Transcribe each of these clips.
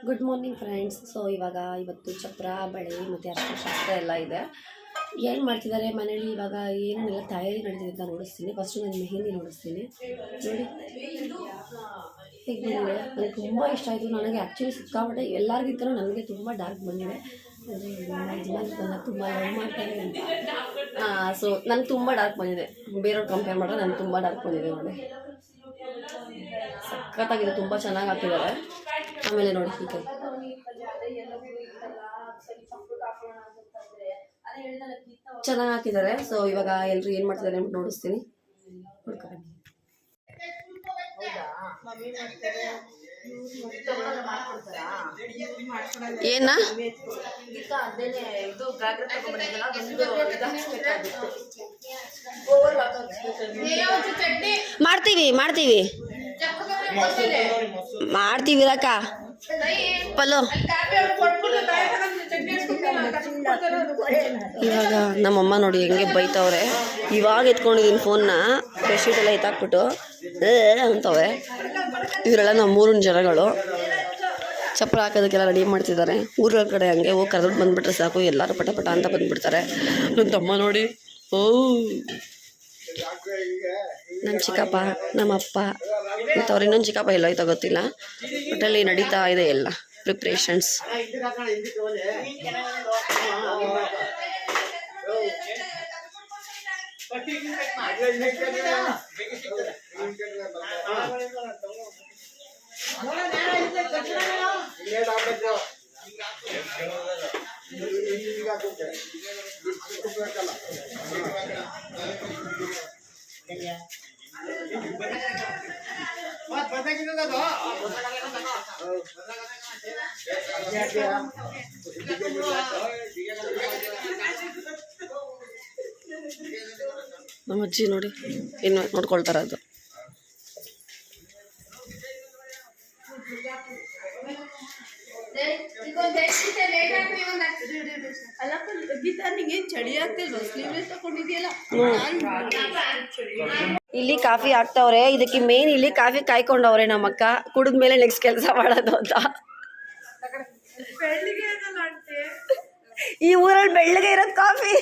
Good morning friends. So ಇವತ್ತು ಚಪ್ರ ಬಳೆ ಮತ್ತು ಅರ್ಶಿನ ಶಾಸ್ತ್ರ ಎಲ್ಲ ಇದೆ. ಏನು ಮಾಡ್ತಿದ್ದಾರೆ ಮನೇಲಿ ಇವಾಗ ಏನೇನೆಲ್ಲ ತಯಾರಿ ನಡೆದಿದೆ ಅಂತ ನೋಡಿಸ್ತೀನಿ. ಫಸ್ಟು ನಾನು ಮೆಹಂದಿ ನೋಡಿಸ್ತೀನಿ. ನೋಡಿ ಹೇಗೆ ಬಂದಿದೆ. ನನಗೆ ತುಂಬ ಇಷ್ಟ ಆಯಿತು. ನನಗೆ ಆ್ಯಕ್ಚುಲಿ ಸಿಕ್ಕಾಪಟ್ಟೆ ಎಲ್ಲರಿಗಿಂತಲೂ ನನಗೆ ತುಂಬ ಡಾರ್ಕ್ ಬಂದಿದೆ. ಅಂದರೆ ನನ್ನ ಯಜಮಾನ್ ನನ್ನ ತುಂಬ ಲವ್ ಮಾಡ್ತಾರೆ ಅಂತ. ಸೊ ನನಗೆ ತುಂಬ ಡಾರ್ಕ್ ಬಂದಿದೆ. ಬೇರೆಯವ್ರು ಕಂಪೇರ್ ಮಾಡಿದ್ರೆ ನನಗೆ ತುಂಬ ಡಾರ್ಕ್ ಬಂದಿದೆ. ನೋಡಿ ಸಖತ್ತಾಗಿದೆ, ತುಂಬ ಚೆನ್ನಾಗಿ ಹಾಕಿದ್ದಾರೆ. ಆಮೇಲೆ ನೋಡಿ ಹೀಗೆ ಚೆನ್ನಾಗಿ ಹಾಕಿದ್ದಾರೆ. ಸೊ ಇವಾಗ ಎಲ್ಲರೂ ಏನು ಮಾಡ್ತಿದ್ದಾರೆ ಅಂತ ನೋಡಿಸ್ತೀನಿ. ಏನ ಮಾಡ್ತೀವಿ ರಕ್ಕ ಪಲ್ಲೋ. ಇವಾಗ ನಮ್ಮಮ್ಮ ನೋಡಿ ಹೆಂಗೆ ಬೈತವ್ರೆ. ಇವಾಗ ಎತ್ಕೊಂಡಿದ್ದೀನಿ ಫೋನ್ನ, ಬೆಡ್ಶೀಟ್ ಎಲ್ಲ ಎತ್ತಾಕ್ಬಿಟ್ಟು ಅಂತವೆ. ಇವರೆಲ್ಲ ನಮ್ಮ ಮೂರಿನ ಜನಗಳು. ಚಪ್ಪರ ಹಾಕೋದಕ್ಕೆಲ್ಲ ರೆಡಿ ಮಾಡ್ತಿದ್ದಾರೆ. ಊರುಗಳ ಕಡೆ ಹಂಗೆ ಹೋಗಿ ಕರೆದ್ಬಿಟ್ಟು ಬಂದುಬಿಟ್ರೆ ಸಾಕು, ಎಲ್ಲರೂ ಪಟ ಪಟ ಅಂತ ಬಂದುಬಿಡ್ತಾರೆ. ನನ್ನ ತಮ್ಮ ನೋಡಿ, ಓ ನಮ್ಮ ಚಿಕ್ಕಪ್ಪ, ನಮ್ಮಪ್ಪ ಮತ್ತು ಅವ್ರು ಇನ್ನೊಂದು ಚಿಕ್ಕಪ್ಪ ಎಲ್ಲೋಯ್ತೋ ಗೊತ್ತಿಲ್ಲ. ಒಟ್ಟಲ್ಲಿ ನಡೀತಾ ಇದೆ ಎಲ್ಲ ಪ್ರಿಪ್ರೇಷನ್ಸ್. ನಮ್ಮ ಅಜ್ಜಿ ನೋಡಿ ಇನ್ನು ನೋಡ್ಕೊಳ್ತಾರೆ. ಅದು ಇಲ್ಲಿ ಕಾಫಿ ಹಾಕ್ತವ್ರೆ. ಇದಕ್ಕೆ ಮೇನ್ ಇಲ್ಲಿ ಕಾಫಿ ಕಾಯ್ಕೊಂಡವ್ರೆ ನಮ್ಮಕ್ಕ. ಕುಡಿದ್ಮೇಲೆ ನೆಕ್ಸ್ಟ್ ಕೆಲಸ ಮಾಡೋದು ಅಂತ. ಈ ಊರಲ್ಲಿ ಬೆಳ್ಳಗೆ ಇರೋದು ಕಾಫಿ.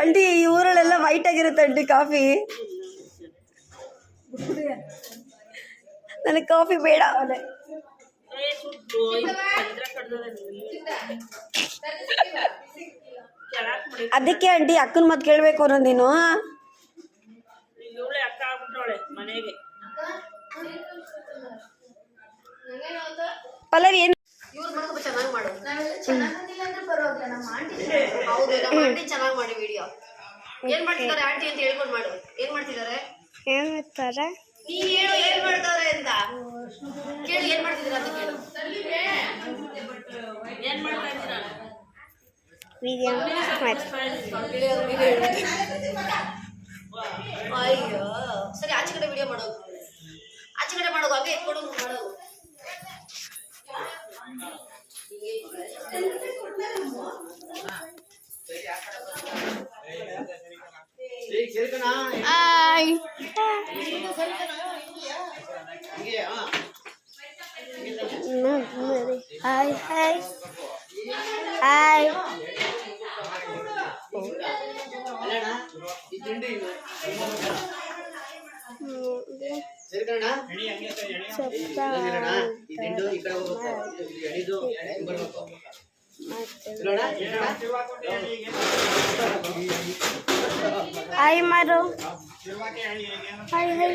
ಅಂಟಿ ಈ ಊರಲ್ಲೆಲ್ಲ ವೈಟ್ ಆಗಿರುತ್ತೆ ಅಂಟಿ ಕಾಫಿ. ನನಗೆ ಕಾಫಿ ಬೇಡ. ಅದಕ್ಕೆ ಆಂಟಿ ಅಕ್ಕನ ಮಾತು ಕೇಳಬೇಕು ಅನ್ನೋದು ನೀನು. ಪಲ್ಲವಿ ಏನು ಚೆನ್ನಾಗಿ ಮಾಡು. ಹೌದು ಚೆನ್ನಾಗಿ ಮಾಡಿ ವಿಡಿಯೋ. ಏನ್ ಮಾಡ್ತಿದ್ದಾರೆ ಆಂಟಿ ಅಂತ ಹೇಳ್ಕೊಂಡು ಮಾಡು. ಏನ್ ಮಾಡ್ತಿದ್ದಾರೆ ನೀ ಹೇಳು ಏನ್ ಮಾಡ್ತಾರೆ ಅಂತ ಕೇಳು. ಏನ್ ಮಾಡ್ತಿದ್ದೀರಾ ಅಂತ ಕೇಳು. ಏನ್ ಮಾಡ್ತಾ ಇದ್ದೀರಾ? ಅಯ್ಯೋ ಸರಿ, ಆಚೆ ಕಡೆ ವಿಡಿಯೋ ಮಾಡೋದು, ಆಚೆ ಕಡೆ ಮಾಡೋದು, ಹಾಗೆ ಎತ್ಕೊಂಡು ಮಾಡೋದು. Hi hi hi. ಹಾಯ್ ಮಾರು. Hi hi.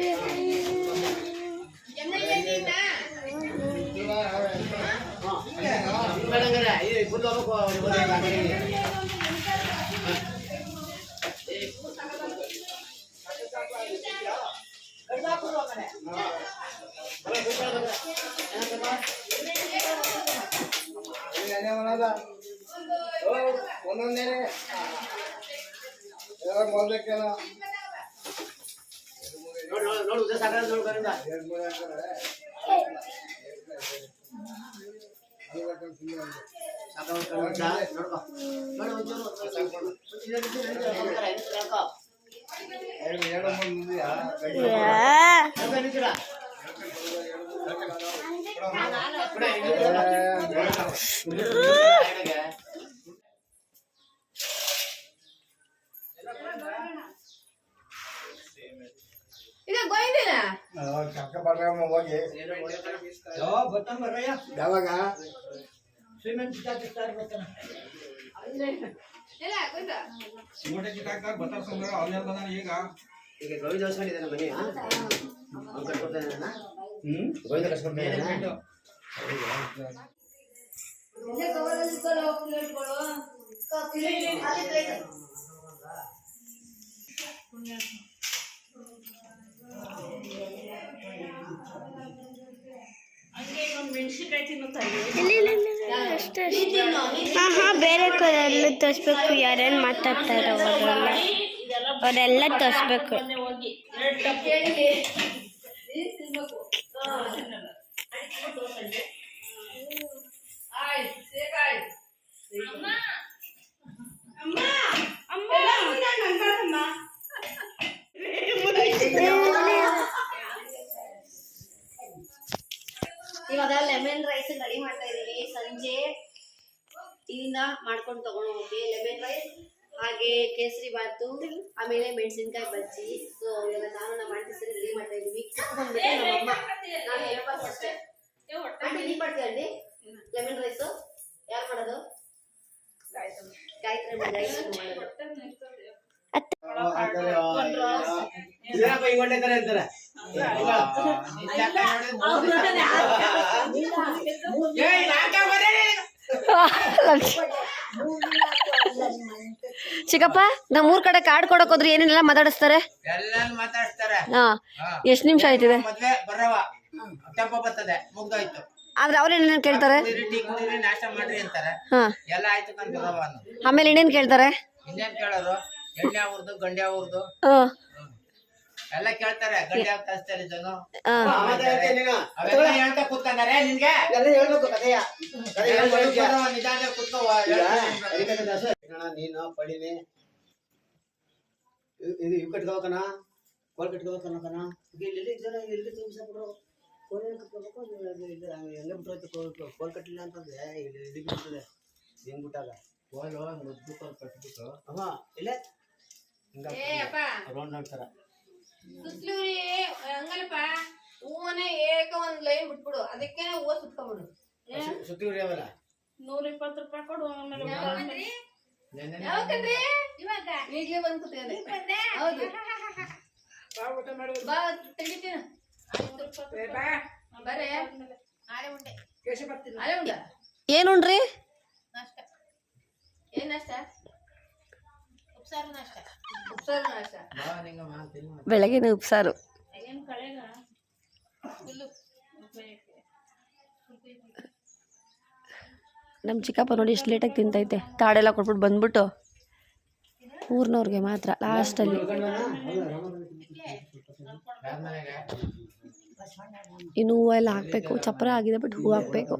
ಯಾವಾಗ ಈಗ ಗೋವಿಂದ ಹೊಸ್ಕೊಂಡಿದ್ದಾನೆ ಮನೆ ಗೋವಿಂದ ಕಸ್ಕೊಂಡಿದ್ದಾನೆ. ಬೇರೆ ಕಡೆಲ್ಲ ತೋರಿಸ್ಬೇಕು. ಯಾರೇನು ಮಾತಾಡ್ತಾರೆ ಅವರೆಲ್ಲ ತೋರಿಸ್ಬೇಕು. ಇವಾಗ ಲೆಮನ್ ರೈಸ್ ರೆಡಿ ಮಾಡ್ತಾ ಇದೀವಿ. ಸಂಜೆ ಇಲ್ಲಿಂದ ಮಾಡ್ಕೊಂಡು ತಗೊಂಡು ಹೋಗಿ ಲೆಮನ್ ರೈಸ್, ಹಾಗೆ ಕೇಸರಿ ಬಾತು, ಆಮೇಲೆ ಮೆಣಸಿನ್ಕಾಯಿ ಬಜ್ಜಿ. ಸೊ ಇವಾಗ ನಾನು ನಮ್ಮ ಆಂಟಿ ಸರಿ ರೆಡಿ ಮಾಡ್ತಾ ಇದೀವಿ. ಬಂದ್ಬಿಟ್ಟು ನಮ್ಮಮ್ಮ ನಾನು ಹೇಳ್ಬೇಕು ಅಷ್ಟೇ. ಆಂಟಿ ನೀವು ಮಾಡ್ತೀಯ ಅಂಡಿ ಲೆಮನ್ ರೈಸು? ಯಾರು ಮಾಡೋದು? ಗಾಯತ್ರಿ ಮಾಡೋದು. ಚಿಕ್ಕಪ್ಪ, ನಮ್ಮೂರ್ ಕಡೆ ಕಾರ್ಡ್ ಕೊಡಕ್ ಹೋದ್ರೆ ಏನೇನೆಲ್ಲ ಮಾತಾಡಿಸ್ತಾರೆ? ಎಲ್ಲಾನು ಮಾತಾಡ್ತಾರೆ. ಎಷ್ಟ್ ನಿಮಿಷ ಆಯ್ತಿದೆ? ಮದ್ವೆ ಬರವ ಟೆಂಪೋ ಬರ್ತದೆ, ಮುಗ್ದೋಯ್ತು. ಆದ್ರೆ ಅವ್ರೇನೇನ್ ಕೇಳ್ತಾರೆ? ಟೀ ಕುಡೀರಿ, ನಾಷ್ಟ ಮಾಡ್ರಿ ಅಂತಾರೆ. ಎಲ್ಲ ಆಯ್ತು ಕಂಡು ಬರವ ಅನ್ನೋದು. ಆಮೇಲೆ ಇನ್ನೇನ್ ಕೇಳ್ತಾರೆ? ಇನ್ನೇನ್ ಕೇಳೋರು? ಎಣ್ಣೆ ಅವ್ರದ್ದು, ಗಂಡೆ ಅವ್ರದ್ದು ಎಲ್ಲ ಕೇಳ್ತಾರೆ. ಗಂಡೆ ಯಾವ ಕಳಿಸ್ತಾರೆ ಇದನ್ನು ಅವೆಲ್ಲ ಹೇಳ್ತಾ ಕೂತ್ಕೊಂಡಾರೆ. ನಿನ್ಗೆ ಹೇಳ್ಬೇಕು ಕಥೆಯ ನಿಧಾನ ಕೂತ್ಕೋ. ನೀನು ಪಡಿನಿ ಇದು ಇವು ಕಟ್ಕೋಬೇಕನ, ಕೋಲ್ ಕಟ್ಕೋಬೇಕನ್ನಕನ. ಇಲ್ಲಿ ತುಂಬಿಸ್ಬಿಡ್ರು ಕೋಲ್ ಕಟ್ಕೋಬೇಕು. ಹೆಂಗೆ ಬಿಟ್ಟೋಯ್ತು ಕೋಲ್ ಕಟ್ಟಲಿಲ್ಲ ಅಂತಂದ್ರೆ ಇಲ್ಲಿ ಬಿಡ್ತದೆ. ಹಿಂಗ್ ಬಿಟ್ಟಾಗ ಕೋಲು ಮುದ್ದು ಕೋಲ್ ಕಟ್ಬಿಟ್ಟು ಇಲ್ಲೇ ರೌಂಡ್ ಅಂತಾರ. ಹಂಗಲ್ಲಪ್ಪ, ಹೂವನೇ ಏಕ ಒಂದ್ ಲೈನ್ ಬಿಟ್ಬಿಡು, ಅದಕ್ಕೆ ಹೂವ ಸುತ್ಕೊಂಡ್ಬಿಡು. ಸುತ್ತಿವ್ರಿ ಅವಲ್ಲ 120 ರೂಪಾಯಿ ಕೊಡು. ಈಗಲೇ ಬಂದು ಕೂತ್ಕೊಂಡೆ. ಹೌದು ಬಾ ತೆಗಿತೀನಿ. ಬರ್ರೆ ಏನುಂಡ್ರಿ? ಏನ್ ನಾಷ್ಟ? ಉಪ್ಸಾರು ನಾಷ್ಟ. ಉಪ್ಸಾರು ನಾಷ್ಟ. ಬೆಳಗಿನ ಉಪ್ಸಾರು. ನಮ್ಮ ಚಿಕ್ಕಪ್ಪ ನೋಡಿ ಎಷ್ಟು ಲೇಟಾಗಿ ತಿಂತೈತೆ. ತಾಡೆಲ್ಲ ಕೊಟ್ಬಿಟ್ಟು ಬಂದ್ಬಿಟ್ಟು ಊರ್ನವ್ರಿಗೆ ಮಾತ್ರ ಲಾಸ್ಟಲ್ಲಿ. ಇನ್ನು ಹೂವು ಎಲ್ಲ ಹಾಕ್ಬೇಕು. ಚಪ್ಪರ ಆಗಿದೆ, ಬಟ್ ಹೂವು ಹಾಕ್ಬೇಕು.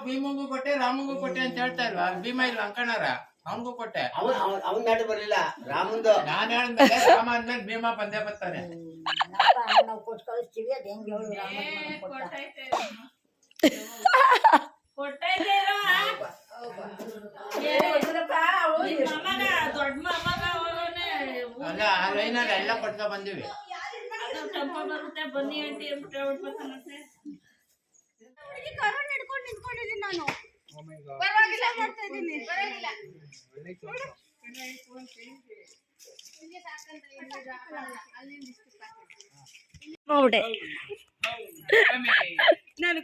ಭೀಮಂಗೂ ಕೊಟ್ಟೆ, ರಾಮಂಗೂ ಕೊಟ್ಟೆ ಅಂತ ಹೇಳ್ತಾ ಇಲ್ವಾ? ಭೀಮ ಇಲ್ವಾ ಅಂಕಣರ? ಅವನಿಗೂ ಕೊಟ್ಟೆ. ಅವನ್ ನಾಟ ಬರ್ಲಿಲ್ಲ ರಾಮಂದು. ನಾನ್ ಹೇಳಿದ್ಮೇಲೆ ರಾಮ ಅಂದ್ಮೇಲೆ ಭೀಮ ಬಂದೇ ಬರ್ತಾನೆ. ಅಲ್ಲ ಆ ಲೈನಲ್ಲಿ ಎಲ್ಲ ಕೊಟ್ಟ ಬಂದಿವಿ. ಬನ್ನಿ ಆಂಟಿ ನಾನು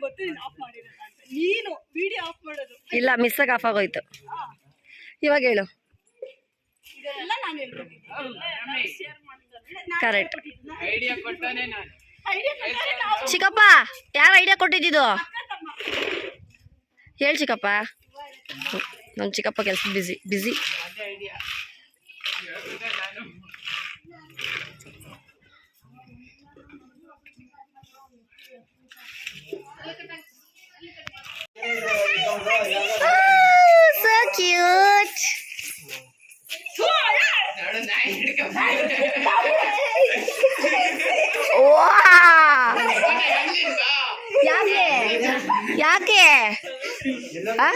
ನೀನು ವಿಡಿಯೋ ಆಫ್ ಮಾಡೋದು ಇಲ್ಲ, ಮಿಸ್ ಆಗಿ ಆಫ್ ಆಗೋಯ್ತು. ಇವಾಗ ಹೇಳು. ಕರೆಕ್ಟ್. ಚಿಕ್ಕಪ್ಪ, ಯಾರು ಐಡಿಯಾ ಕೊಟ್ಟಿದ್ದು? ಹೇಳಿ ಚಿಕ್ಕಪ್ಪ. ನಮ್ಮ ಚಿಕ್ಕಪ್ಪ ಕೆಲಸ ಬಿಸಿ ಬಿಸಿ. So cute. ಆ?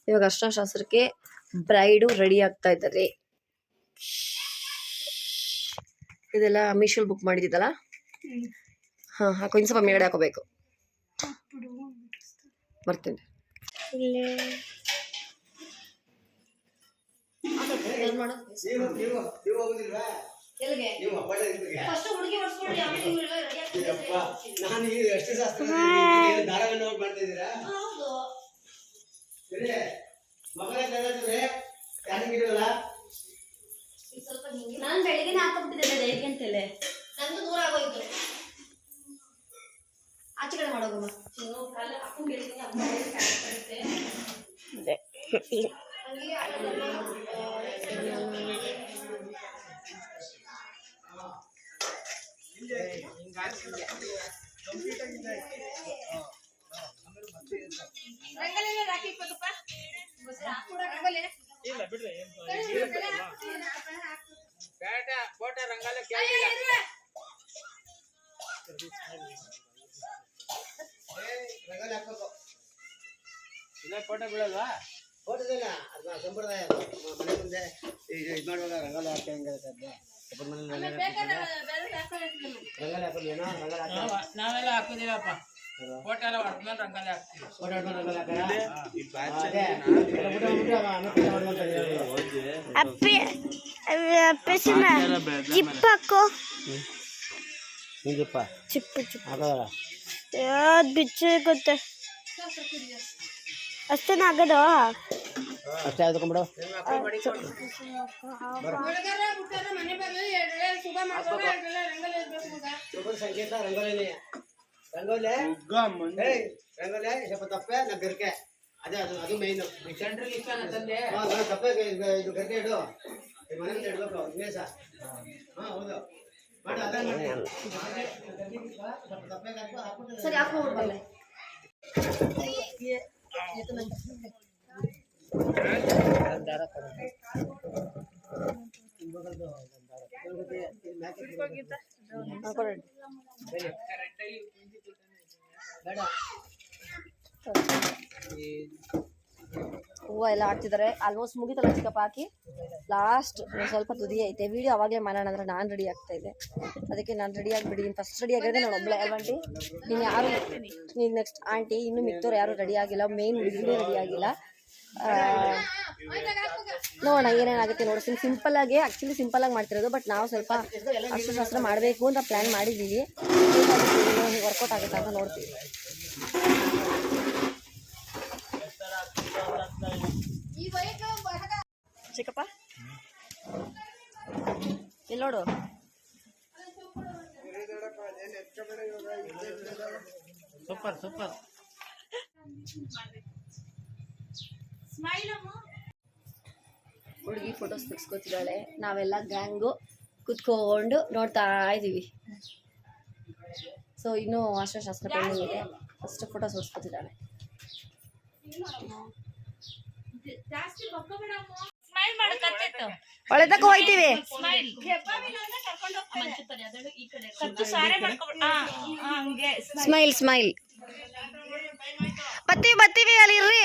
ಇವಾಗ ಅರ್ಶಿನ ಶಾಸ್ತ್ರಕ್ಕೆ ಬ್ರೈಡು ರೆಡಿ ಆಗ್ತಾ ಇದ್ದಾರೆ. ಇದೆಲ್ಲ ಮೀಶೋಲ್ ಬುಕ್ ಮಾಡಿದ್ದಲ್ಲ. ಹಾಂ ಹಾಕೋ, ಇನ್ನು ಸ್ವಲ್ಪ ಮೇಲ್ಗಡೆ ಹಾಕೋಬೇಕು. ಬರ್ತೀನಿ. ನಾನು ಎಷ್ಟು ಶಾಸ್ತ್ರ ಧಾರಾವಾಹಿ ನೋಡಿ ಮಾಡ್ತಾ ಇದ್ದೀರಾ? ಮಗಳ ಯಾರಿಗಿರಲ್ಲ. ನಾನು ಬೆಳಿಗ್ಗೆ ಹಾಕೊಂಡ್ಬಿಟ್ಟಿದ್ದೆ ದೈಹಿಕ ಅಂತೇಳಿ ನಂದು ದೂರ ಆಗೋಯ್ತು. ಆಚೆ ಕಡೆ ಮಾಡೋಗಮ್ಮ. ಫೋಟೋ ರಂಗಾಲ ಕೇಳಿಲ್ಲ. ರಂಗೋಲಿ ಹಾಕ್ಬೇಕು. ಇಲ್ಲ ಫೋಟೋ ಬೀಳಲ್ವಾ? ಫೋಟೋದಿಲ್ಲ, ಅದು ಸಂಪ್ರದಾಯ. ಮನೆ ಮುಂದೆ ಇದು ಮಾಡುವಾಗ ರಂಗೋಲಿ ಹಾಕಿ ಹೆಂಗಿರುತ್ತೆ ರಂಗೋಲಿ ಹಾಕೋದು ಏನೋ ರಂಗೋಲಿ ಹಾಕಿ ನಾವೆಲ್ಲ ಹಾಕೋದಿಲ್ಲಪ್ಪ. ಫೋಟೋ ಎಲ್ಲ ಹೊಡ್ದ್ಮೇಲೆ ರಂಗೋಲಿ ಹಾಕ್ತೀವಿ. ಫೋಟೋ ಹಿಡ್ಕೊಂಡು ರಂಗೋಲಿ ಹಾಕ್ತಾರೆ. ಚಿಪ್ ಹಾಕೋ. ಹಿಂಗಪ್ಪ ಚಿಪ್ಪು ಚಿಪ್ಪು ಹಾಕೋದಲ್ಲ. ಯಾವ್ದು ಬಿಚ್ಚಿರುತ್ತೆ ಅಷ್ಟೇನ ಆಗೋದು. ಅಷ್ಟೇ ಆದ್ಕೊಂಡ್ಬಿಡು. ಸಂಕೇತ ರಂಗೋಲಿ ರಂಗೋಲಿ ರಂಗೋಲಿ ಸ್ವಲ್ಪ ತಪ್ಪೆ ನಾ ಗರ್ಕೆ ಅದೇ ಅದು ಅದು ಮೈನು. ಸೆಂಟ್ರಲ್ ಇಷ್ಟ ತಂದೆ ತಪ್ಪೆ ಇದು ಗರ್ಕೆ ಇಡು ಮನೆ ಮುಂದೆ ಇಡ್ಬೇಕು ವಿಘ್ನೇಶ. ಹಾಂ ಹೌದು ಮಾಡಿ ಅದನ್ನ ಮಾಡಿ ಸ್ವಲ್ಪ ತಪ್ಪೆ ಹಾಕ್ಬಿಟ್ಟು ಸರಿ ಹಾಕೊಂಡು ಬರಲ್ಲ. ಹೂವು ಎಲ್ಲ ಹಾಕ್ತಿದ್ದಾರೆ. ಆಲ್ಮೋಸ್ಟ್ ಮುಗಿತಲ್ಲ ಚಿಕ್ಕಪ್ಪ ಹಾಕಿ. ಲಾಸ್ಟ್ ಸ್ವಲ್ಪ ತುದಿ ಐತೆ. ವಿಡಿಯೋ ಅವಾಗಲೇ ಮಾಡೋಣ ಅಂದ್ರೆ ನಾನು ರೆಡಿ ಆಗ್ತಾ ಇದ್ದೆ. ಅದಕ್ಕೆ ನಾನು ರೆಡಿ ಆಗಿಬಿಟ್ಟಿದ್ದೀನಿ. ಫಸ್ಟ್ ರೆಡಿ ಆಗಿರೋದೇ ನಾನು ಒಬ್ಬಳೆ ಅಲ್ವ ಆಂಟಿ? ಇನ್ನು ಯಾರು ಈಗ ನೆಕ್ಸ್ಟ್ ಆಂಟಿ ಇನ್ನು ಮಿಕ್ತವ್ರು ಯಾರು ರೆಡಿ ಆಗಿಲ್ಲ. ಮೇನ್ ಹುಡುಗಿನೇ ರೆಡಿ ಆಗಿಲ್ಲ. ನೋಡೋಣ ಏನೇನಾಗುತ್ತೆ ನೋಡಿ. ಸಿಂಪಲ್ಲಾಗಿ ಆ್ಯಕ್ಚುಲಿ ಸಿಂಪಲ್ಲಾಗಿ ಮಾಡ್ತಿರೋದು. ಬಟ್ ನಾವು ಸ್ವಲ್ಪ ಅಷ್ಟಶಾಸ್ತ್ರ ಮಾಡಬೇಕು ಅಂತ ಪ್ಲ್ಯಾನ್ ಮಾಡಿದ್ದೀವಿ. ವರ್ಕೌಟ್ ಆಗುತ್ತೆ ಅಂತ ನೋಡ್ತೀವಿ. ಚಿಕ್ಕಪ್ಪ ಇಲ್ಲಿ ನೋಡು. Super super. ಹುಡುಗಿ ಫೋಟೋಸ್ ತೆಗೆಸ್ಕೊತಿದ್ದಾಳೆ. ನಾವೆಲ್ಲ ಗ್ಯಾಂಗು ಕುತ್ಕೊಂಡು ನೋಡ್ತಾ ಇದ್ದೀವಿ. ಸೊ ಇನ್ನೂ ಅಷ್ಟಶಾಸ್ತ್ರ ಪೆಂಡಿಂಗ್ ಇದೆ. ಫಸ್ಟ್ ಫೋಟೋಸ್ ಹೊಡ್ಸ್ಕೊತಿದ್ದಾಳೆ. ಒಳ್ಳೆ ತಕ್ಕ ಹೋಯ್ತೀವಿ. Smile smile. ಬತ್ತೀವಿ ಅಲ್ಲಿ ಇರ್ರಿ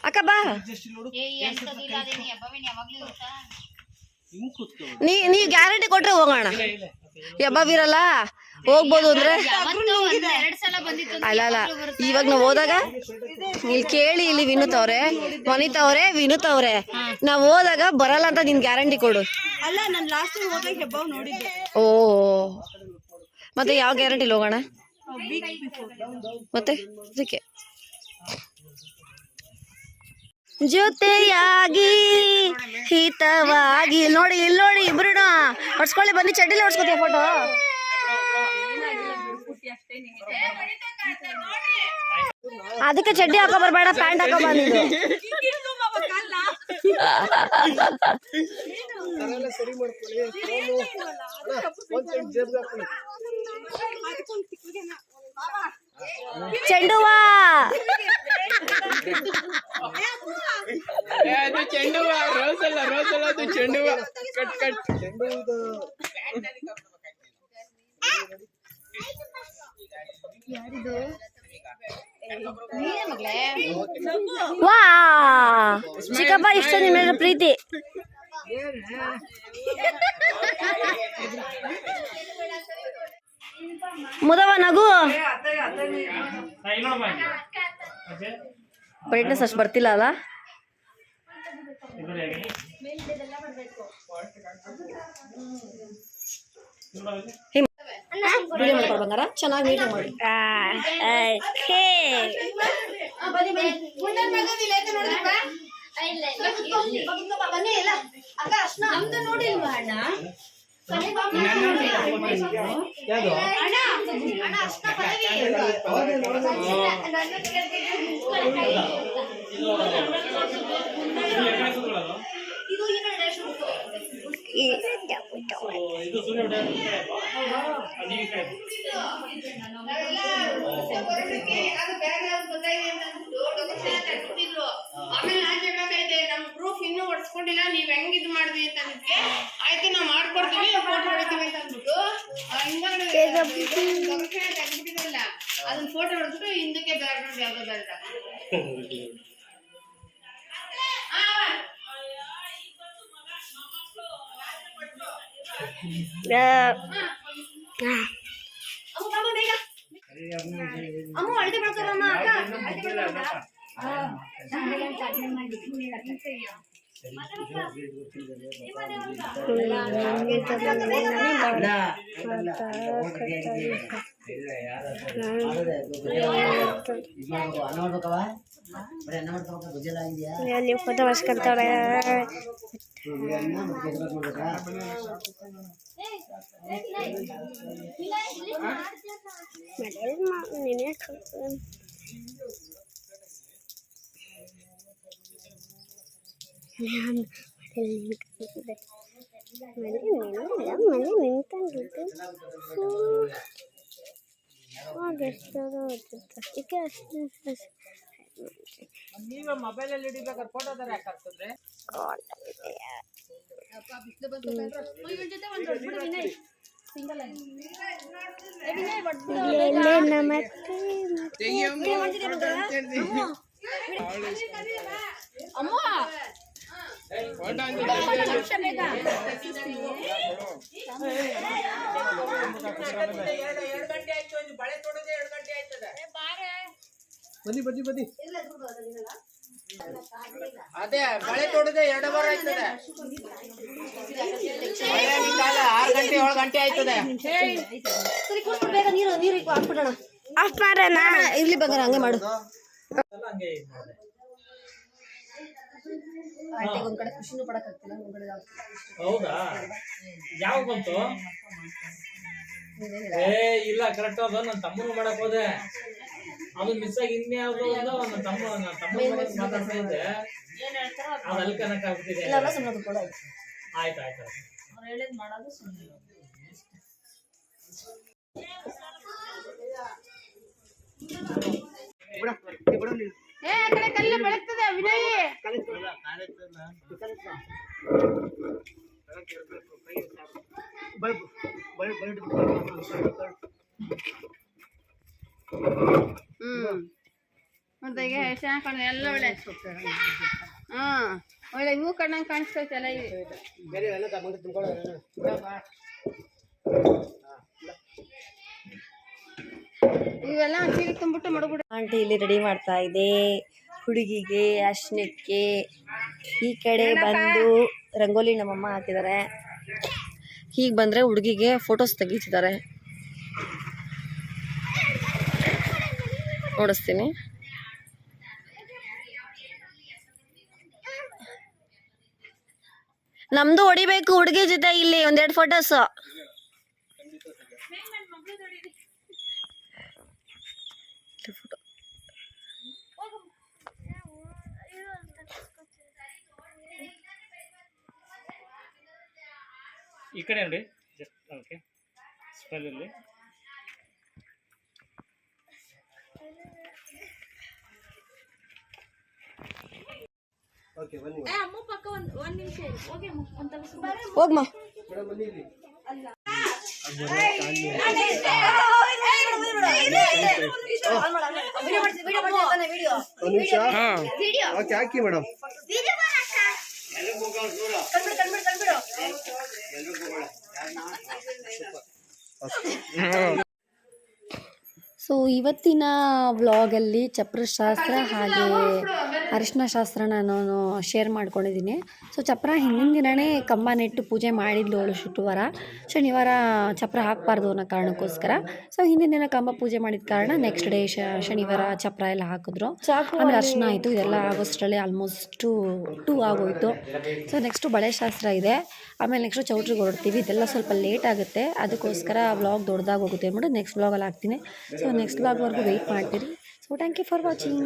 ಅಕ್ಕ ಬಾ. ನೀವ್ ಗ್ಯಾರಂಟಿ ಕೊಟ್ರೆ ಹೋಗೋಣ. ಹಬ್ಬವಿರಲ್ಲ ಹೋಗ್ಬೋದು ಅಂದ್ರೆ ಅಲ್ಲ ಇವಾಗ ನಾವು ಹೋದಾಗ ಇಲ್ಲಿ ಕೇಳಿ ಇಲ್ಲಿ ವಿನುತವ್ರೆ ವಿನುತವ್ರೆ ನಾವ್ ಹೋದಾಗ ಬರಲ್ಲ ಅಂತ ನಿನ್ ಗ್ಯಾರಂಟಿ ಕೊಡು. ಅಲ್ಲ ನಾನು ಲಾಸ್ಟ್ ಹೋದಾಗ ಹೆಬ್ಬಾವ್ ನೋಡಿದ್ದೆ. ಓ ಮತ್ತೆ ಯಾವ ಗ್ಯಾರಂಟಿಲಿ ಹೋಗೋಣ ಮತ್ತೆ? ಅದಕ್ಕೆ ಜೊತೆಯಾಗಿ ಹಿತವಾಗಿ ನೋಡಿ ಇಲ್ಲಿ ನೋಡಿ ಇಬ್ರು ಹೊಡ್ಸ್ಕೊಳ್ಳಿ. ಬನ್ನಿ ಚಡ್ಡಿಲಿ ಹೊಡ್ಸ್ಕೊತೀಯ ಫೋಟೋ. ಅದಕ್ಕೆ ಚಡ್ಡಿ ಹಾಕೋ ಬರ್ಬೇಡ, ಪ್ಯಾಂಟ್ ಹಾಕೋ ಬಂದಿದ್ದು. ಚೆಂಡುವಾ ಅದು ಚೆಂಡು ಹೂವ, ರೋಸ್ ಅಲ್ಲ ಅದು ಚೆಂಡು ಹೂವ. ಕಟ್ ವಾ ಚಿಕ್ಕಪ್ಪ ಇಷ್ಟ ನಿಮ್ಮ ಪ್ರೀತಿ. ಮುದವ ನಗು. ಬ್ರೈಟ್ನೆಸ್ ಅಷ್ಟು ಬರ್ತಿಲ್ಲ ಅಲ್ಲ. ವಿಡಿಯೋ ಮಾಡ್ಕೊಂಡು ಬಂಗಾರ ಚೆನ್ನಾಗಿ ನೀಟಾಗಿ ಮಾಡಿ. ಆಮೇಲೆ ನಾನ್ ಹೇಳ್ಬೇಕಾಯ್ತೆ ನಮ್ ಪ್ರೂಫ್ ಇನ್ನೂ ಹೊಡ್ಸ್ಕೊಂಡಿಲ್ಲ, ನೀವ್ ಹೆಂಗ್ ಇದ್ ಮಾಡಿದ್ವಿ ಅಂತ ಅದಕ್ಕೆ ಆಯ್ತು ನಾವ್ ಮಾಡ್ಕೊಡ್ತೀವಿ ಫೋಟೋ ಹೊಡಿತೀವಿ ಅಂತ ಅಂದ್ಬಿಟ್ಟು ಹಿಂದಗಡೆ ತೆಗ್ದ್ಬಿಟ್ಟಿದ್ರಲ್ಲ ಅದನ್ನ ಫೋಟೋ ಹೊಡ್ಬಿಟ್ಟು ಹಿಂದಕ್ಕೆ ಬ್ಯಾಗ್ ನೋಡಿ ಯಾವ್ದೋ ಬೇಡ. ಅಮ್ಮ ಅಳತೆ ಮಾಡ್ತಾರಮ್ಮ ಅಕ್ಕ ಅಳತೆ ಮಾಡ್ತಾರ. ಅಲ್ಲಿ ಫೋಟೋ ಮಾಡ್ಸ್ಕೊಂತವ್ರೆ. ಮನೆ ನಿಂತಂಗಿದ್ದು ನೀವೇ ಮೊಬೈಲ್ ಅಲ್ಲಿ ಹಿಡಿಬೇಕಾದ್ರೆ ಫೋಟೋ ತರ ಯಾಕೆ ಹಾಕ್ತಿದ್ರೆ? ಬನ್ನಿ ಅದೇ ಬಳೆ ತೊಡದೆ 2 ಬಾರ ಆಯ್ತದೆ. 6 ಗಂಟೆ 7 ಗಂಟೆ ಆಯ್ತದೆ. ಬೇಗ ನೀರು ಹಾಕ್ಬಿಡೋಣ. ಆಫ್ ಮಾಡೋಣ. ಇರ್ಲಿ ಬಂಗಾರ ಹಂಗೆ ಮಾಡು. ಒಂದ್ ಕಡೆ ಖುಷಿನೂ ಪಡಕ್ಕಾಗ್ತಿಲ್ಲ, ಒಂದ್ ಕಡೆ ಹೌದಾ? ಯಾವ ಬಂತು? ಇಲ್ಲ ಕರೆಕ್ಟ್ ಅದ. ನನ್ನ ತಮ್ಮನು ಮಾಡಕ್ ಹೋದೆ, ಅದು ಮಿಸ್ ಆಗಿ ಇನ್ಯಾವುದೋ ನನ್ನ ತಮ್ಮ ಮಾತಾಡ್ತಾ ಇದ್ದೆ, ಅದು ಅಲ್ಲಿ ಕನೆಕ್ಟ್ ಆಗ್ಬಿಟ್ಟಿದೆ. ಆಯ್ತು ಏ ಆ ಕಡೆ ಕಲ್ಲು ಬೆಳಗ್ತದೆ ವಿನಯ್. ಮತ್ತೆ ಈಗ ಚೆನ್ನಾಗಿ ಕಾಣ ಎಲ್ಲ ಒಳ್ಳೆ. ಒಳ್ಳೆ ಇವು ಕಣ್ಣಂಗೆ ಕಾಣಿಸ್ತೈತಲ್ಲ ಇವು. ಇವೆಲ್ಲ ಚೀಲ ತುಂಬಿಟ್ಟು ಮಡಗ್ಬಿಡು. ಆಂಟಿ ಇಲ್ಲಿ ರೆಡಿ ಮಾಡ್ತಾ ಇದೆ ಹುಡುಗಿಗೆ ಅರ್ಶಿನಕ್ಕೆ. ಈ ಕಡೆ ಬಂದು ರಂಗೋಲಿ ನಮ್ಮಮ್ಮ ಹಾಕಿದ್ದಾರೆ. ಹೀಗೆ ಬಂದರೆ ಹುಡುಗಿಗೆ ಫೋಟೋಸ್ ತೆಗಿತಿದ್ದಾರೆ, ನೋಡಿಸ್ತೀನಿ. ನಮ್ದು ಹೊಡಿಬೇಕು ಹುಡುಗಿ ಜೊತೆ ಇಲ್ಲಿ 1-2 ಫೋಟೋಸ್. ಈ ಕಡೆ ನೋಡಿ, ಜಸ್ಟ್ ಓಕೆ ಸ್ಪೆಲ್ಲಲ್ಲಿ ಓಕೆ ಬನ್ನಿ ಹೋಗ್ಮಾ ಒಂದು ನಿಮಿಷ ಓಕೆ ಹಾಕಿ ಮೇಡಮ್ ಸೊ ಇವತ್ತಿನ ವ್ಲಾಗಲ್ಲಿ ಚಪ್ರ ಶಾಸ್ತ್ರ ಹಾಗೆ ಅರಿಶಿನ ಶಾಸ್ತ್ರ ನಾನು ಶೇರ್ ಮಾಡ್ಕೊಂಡಿದ್ದೀನಿ. ಸೊ ಚಪ್ರ ಹಿಂದಿನ ದಿನವೇ ಕಂಬ ನೆಟ್ಟು ಪೂಜೆ ಮಾಡಿದ್ಲು ಅವಳು ಶನಿವಾರ ಚಪ್ರ ಹಾಕಬಾರ್ದು ಅನ್ನೋ ಕಾರಣಕ್ಕೋಸ್ಕರ. ಸೊ ಹಿಂದಿನ ದಿನ ಕಂಬ ಪೂಜೆ ಮಾಡಿದ ಕಾರಣ ನೆಕ್ಸ್ಟ್ ಡೇ ಶನಿವಾರ ಚಪ್ರ ಎಲ್ಲ ಹಾಕಿದ್ರು. ಆಮೇಲೆ ಅರಿಶಿನ ಆಯಿತು, ಇದೆಲ್ಲ ಆಗೋಷ್ಟರಲ್ಲಿ ಆಲ್ಮೋಸ್ಟ್ 2 ಆಗೋಯಿತು. ಸೊ ನೆಕ್ಸ್ಟು ಬಳೆ ಶಾಸ್ತ್ರ ಇದೆ, ಆಮೇಲೆ ನೆಕ್ಸ್ಟು ಚೌಟ್ರಿಗೆ ಹೊರಡ್ತೀವಿ. ಇದೆಲ್ಲ ಸ್ವಲ್ಪ ಲೇಟ್ ಆಗುತ್ತೆ, ಅದಕ್ಕೋಸ್ಕರ ವ್ಲಾಗ್ ದೊಡ್ಡದಾಗಿ ಹೋಗುತ್ತೆ ಅಂದ್ಬಿಟ್ಟು ನೆಕ್ಸ್ಟ್ ವ್ಲಾಗಲ್ಲಿ ಹಾಕ್ತೀನಿ. ಸೊ ನೆಕ್ಸ್ಟ್ ವ್ಲಾಗ್ವರೆಗೂ ವೆಯ್ಟ್ ಮಾಡ್ತೀರಿ. So thank you for watching.